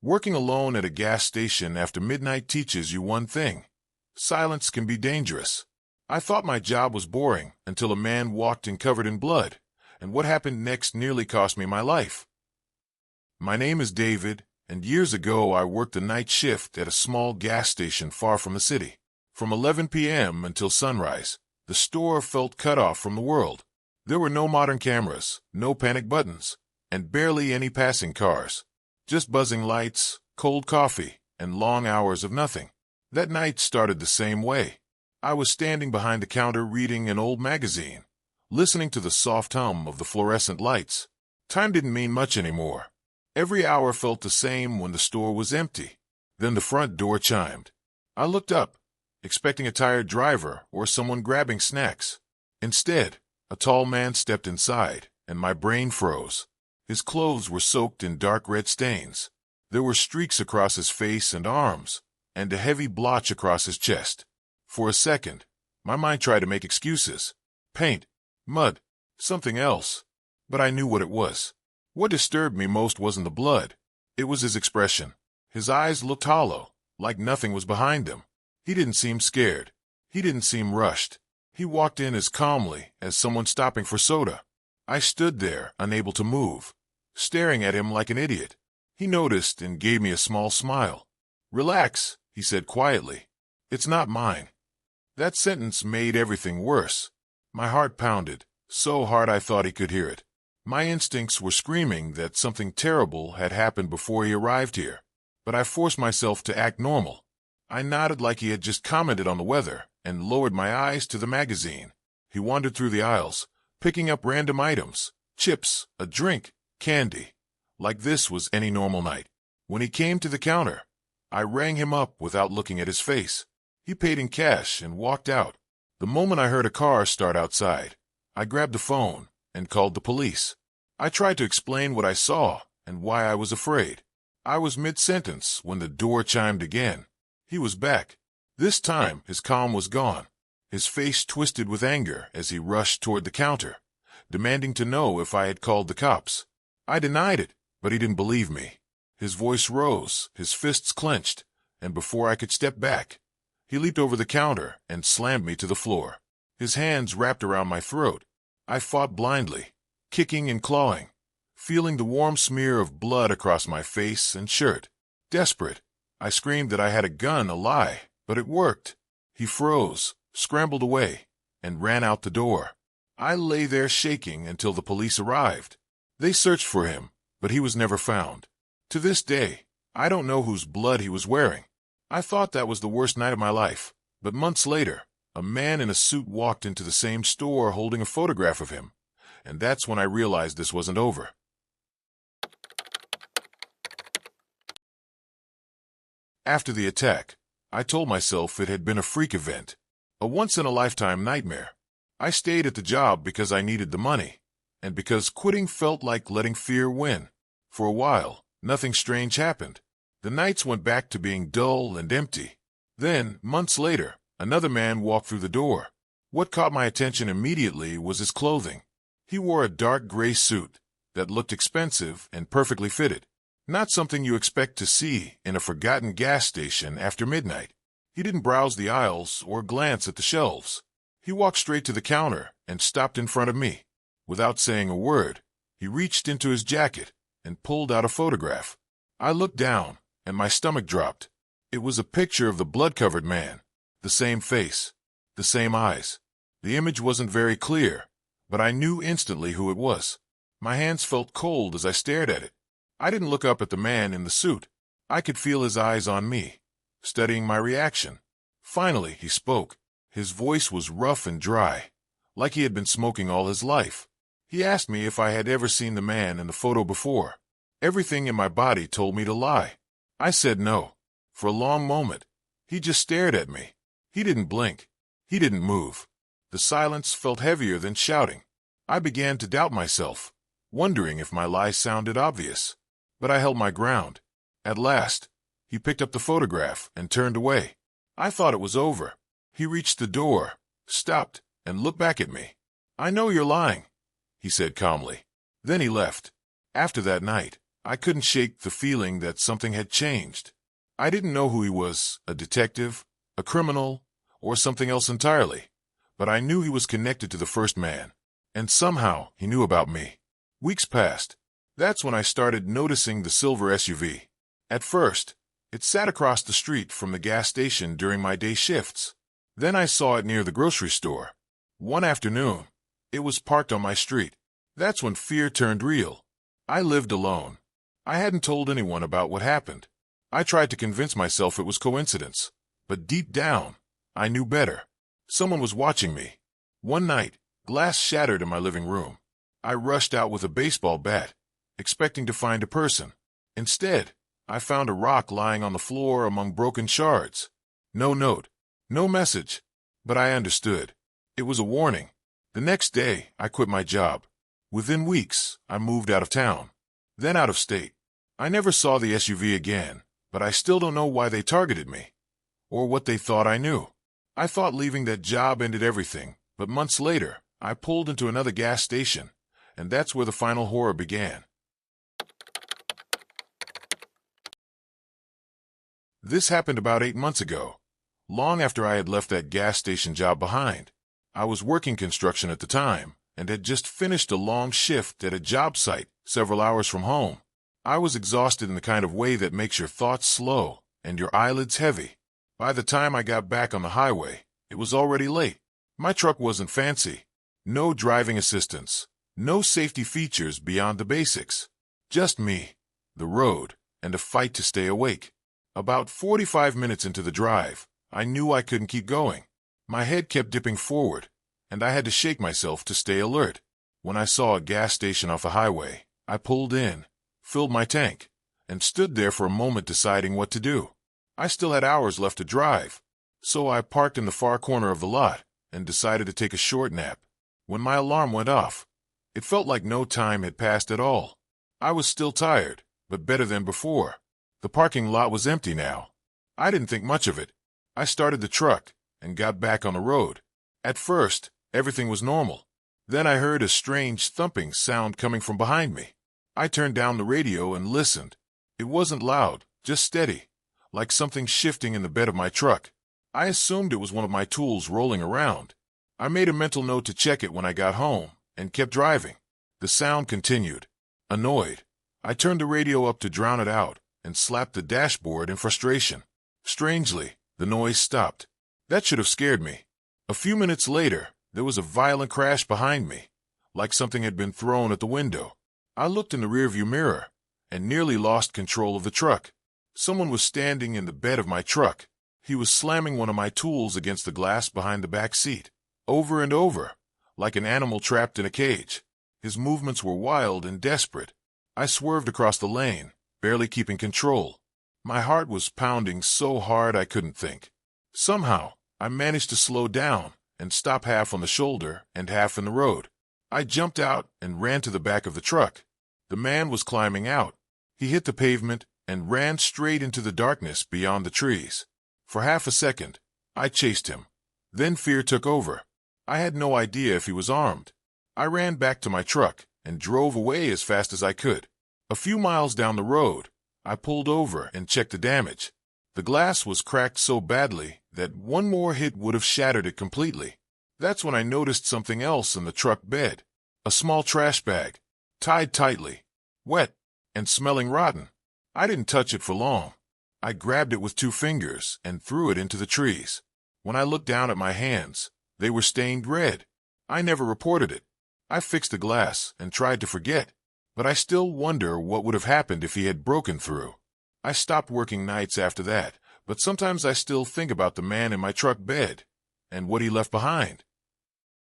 Working alone at a gas station after midnight teaches you one thing. Silence can be dangerous. I thought my job was boring until a man walked in covered in blood, and what happened next nearly cost me my life. My name is David, and years ago I worked a night shift at a small gas station far from the city. From 11 p.m. until sunrise, the store felt cut off from the world. There were no modern cameras, no panic buttons, and barely any passing cars. Just buzzing lights, cold coffee, and long hours of nothing. That night started the same way. I was standing behind the counter reading an old magazine, listening to the soft hum of the fluorescent lights. Time didn't mean much anymore. Every hour felt the same when the store was empty. Then the front door chimed. I looked up, expecting a tired driver or someone grabbing snacks. Instead, a tall man stepped inside, and my brain froze. His clothes were soaked in dark red stains. There were streaks across his face and arms, and a heavy blotch across his chest. For a second, my mind tried to make excuses. Paint, mud, something else. But I knew what it was. What disturbed me most wasn't the blood. It was his expression. His eyes looked hollow, like nothing was behind them. He didn't seem scared. He didn't seem rushed. He walked in as calmly as someone stopping for soda. I stood there, unable to move, staring at him like an idiot. He noticed and gave me a small smile. "Relax," he said quietly. "It's not mine." That sentence made everything worse. My heart pounded, so hard I thought he could hear it. My instincts were screaming that something terrible had happened before he arrived here. But I forced myself to act normal. I nodded like he had just commented on the weather and lowered my eyes to the magazine. He wandered through the aisles, picking up random items, chips, a drink, candy. Like this was any normal night. When he came to the counter, I rang him up without looking at his face. He paid in cash and walked out. The moment I heard a car start outside, I grabbed the phone and called the police. I tried to explain what I saw and why I was afraid. I was mid-sentence when the door chimed again. He was back. This time, his calm was gone. His face twisted with anger as he rushed toward the counter, demanding to know if I had called the cops. I denied it, but he didn't believe me. His voice rose, his fists clenched, and before I could step back, he leaped over the counter and slammed me to the floor. His hands wrapped around my throat. I fought blindly, kicking and clawing, feeling the warm smear of blood across my face and shirt. Desperate, I screamed that I had a gun, a lie, but it worked. He froze, scrambled away, and ran out the door. I lay there shaking until the police arrived. They searched for him, but he was never found. To this day, I don't know whose blood he was wearing. I thought that was the worst night of my life, but months later, a man in a suit walked into the same store holding a photograph of him, and that's when I realized this wasn't over. After the attack, I told myself it had been a freak event, a once-in-a-lifetime nightmare. I stayed at the job because I needed the money, and because quitting felt like letting fear win. For a while, nothing strange happened. The nights went back to being dull and empty. Then, months later, another man walked through the door. What caught my attention immediately was his clothing. He wore a dark gray suit that looked expensive and perfectly fitted. Not something you expect to see in a forgotten gas station after midnight. He didn't browse the aisles or glance at the shelves. He walked straight to the counter and stopped in front of me. Without saying a word, he reached into his jacket and pulled out a photograph. I looked down, and my stomach dropped. It was a picture of the blood-covered man. The same face, the same eyes. The image wasn't very clear, but I knew instantly who it was. My hands felt cold as I stared at it. I didn't look up at the man in the suit. I could feel his eyes on me, studying my reaction. Finally, he spoke. His voice was rough and dry, like he had been smoking all his life. He asked me if I had ever seen the man in the photo before. Everything in my body told me to lie. I said no. For a long moment, he just stared at me. He didn't blink. He didn't move. The silence felt heavier than shouting. I began to doubt myself, wondering if my lie sounded obvious. But I held my ground. At last, he picked up the photograph and turned away. I thought it was over. He reached the door, stopped, and looked back at me. "I know you're lying," he said calmly. Then he left. After that night, I couldn't shake the feeling that something had changed. I didn't know who he was, a detective, a criminal, or something else entirely, but I knew he was connected to the first man, and somehow he knew about me. Weeks passed. That's when I started noticing the silver SUV. At first, it sat across the street from the gas station during my day shifts. Then I saw it near the grocery store. One afternoon, it was parked on my street. That's when fear turned real. I lived alone. I hadn't told anyone about what happened. I tried to convince myself it was coincidence, but deep down, I knew better. Someone was watching me. One night, glass shattered in my living room. I rushed out with a baseball bat, expecting to find a person. Instead, I found a rock lying on the floor among broken shards. No note, no message, but I understood. It was a warning. The next day, I quit my job. Within weeks, I moved out of town, then out of state. I never saw the SUV again, but I still don't know why they targeted me, or what they thought I knew. I thought leaving that job ended everything, but months later, I pulled into another gas station, and that's where the final horror began. This happened about 8 months ago, long after I had left that gas station job behind. I was working construction at the time, and had just finished a long shift at a job site several hours from home. I was exhausted in the kind of way that makes your thoughts slow and your eyelids heavy. By the time I got back on the highway, it was already late. My truck wasn't fancy. No driving assistance. No safety features beyond the basics. Just me, the road, and a fight to stay awake. About 45 minutes into the drive, I knew I couldn't keep going. My head kept dipping forward, and I had to shake myself to stay alert. When I saw a gas station off a highway, I pulled in, filled my tank, and stood there for a moment deciding what to do. I still had hours left to drive, so I parked in the far corner of the lot and decided to take a short nap. When my alarm went off, it felt like no time had passed at all. I was still tired, but better than before. The parking lot was empty now. I didn't think much of it. I started the truck and got back on the road. At first, everything was normal. Then I heard a strange thumping sound coming from behind me. I turned down the radio and listened. It wasn't loud, just steady, like something shifting in the bed of my truck. I assumed it was one of my tools rolling around. I made a mental note to check it when I got home and kept driving. The sound continued. Annoyed, I turned the radio up to drown it out and slapped the dashboard in frustration. Strangely, the noise stopped. That should have scared me. A few minutes later, there was a violent crash behind me, like something had been thrown at the window. I looked in the rearview mirror and nearly lost control of the truck. Someone was standing in the bed of my truck. He was slamming one of my tools against the glass behind the back seat, over and over, like an animal trapped in a cage. His movements were wild and desperate. I swerved across the lane, barely keeping control. My heart was pounding so hard I couldn't think. Somehow, I managed to slow down and stop half on the shoulder and half in the road. I jumped out and ran to the back of the truck. The man was climbing out. He hit the pavement and ran straight into the darkness beyond the trees. For half a second, I chased him. Then fear took over. I had no idea if he was armed. I ran back to my truck and drove away as fast as I could. A few miles down the road, I pulled over and checked the damage. The glass was cracked so badly that one more hit would have shattered it completely. That's when I noticed something else in the truck bed. A small trash bag, tied tightly, wet, and smelling rotten. I didn't touch it for long. I grabbed it with 2 fingers and threw it into the trees. When I looked down at my hands, they were stained red. I never reported it. I fixed the glass and tried to forget, but I still wonder what would have happened if he had broken through. I stopped working nights after that, but sometimes I still think about the man in my truck bed and what he left behind.